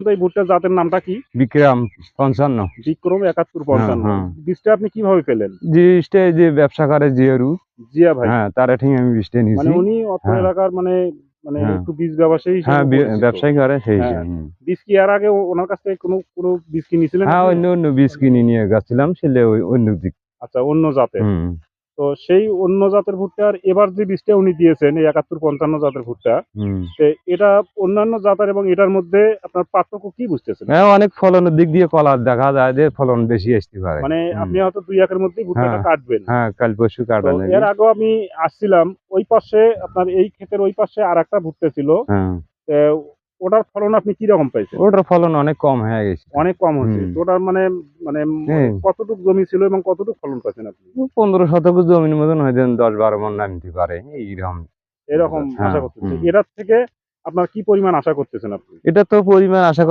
এই ভুট্টার জাতের নামটা কি? বিক্রম 55। বিক্রম 7155। হ্যাঁ। বীজটা আপনি কিভাবে পেলেন? যে ব্যবসা করে জিয়ারু, জিয়া ভাই। হ্যাঁ তার ঠিক আমি বীজটা মানে নিয়েছি। উনি অত্র হ্যাঁ এলাকার মানে মানে হ্যাঁ একটু বীজ ব্যবসায়ী হ্যাঁ, হিসেবে পরিচিত। ব্যবসায়ী করে সেই হ্যাঁ। হিসেবে। বীজ কি এর আগে ওনার কাছ থেকে কোনো বীজ কি নিয়েছিলেন হ্যাঁ, আপনি? অন্য বীজ কিনে নিয়ে গেছিলাম, সেলে ওই অন্য দিক। আচ্ছা, অন্য জাতের। হুম। তো সেই অন্য জাতের ভুট্টার এবার যে বীজটা উনি দিয়েছেন এই 7155 জাতের ভুট্টা, হুম। এটা অন্যান্য জাতের এবং এটার মধ্যে আপনার পার্থক্য কি বুঝতেছেন? হ্যাঁ, অনেক ফলনের দিক দিয়ে কলার দেখা যায় যে ফলন বেশি আসতে পারে। মানে হুম। আপনি হয়তো ২-১ এর মধ্যেই ভুট্টাটা হ্যাঁ কাটবেন। হ্যাঁ, কাল পরশু তো কাটা এর যাবে। আগেও আমি আসছিলাম ওই পাশে আপনার এই ক্ষেতের ওই পাশে আরেকটা ভুট্টা ছিল। হ্যাঁ, অ্যা ওটার ফলন আপনি কি রকম পাইছেন? ওটার ফলন অনেক কম হয়ে গেছে। অনেক কম হচ্ছে। হুম। তো ওটার মানে মানে এই কতটুক জমি ছিল এবং কতটুক ফলন পাইছেন আপনি? 15 শতক জমির মতন হয়তো 10-12 মণ নামতে পারে এইরকম। এরকম আশা হ্যাঁ। করতেছেন। হুম। এটার থেকে আপনার কি পরিমাণ আশা করতেছেন আপনি? এটা তো পরিমাণ আশা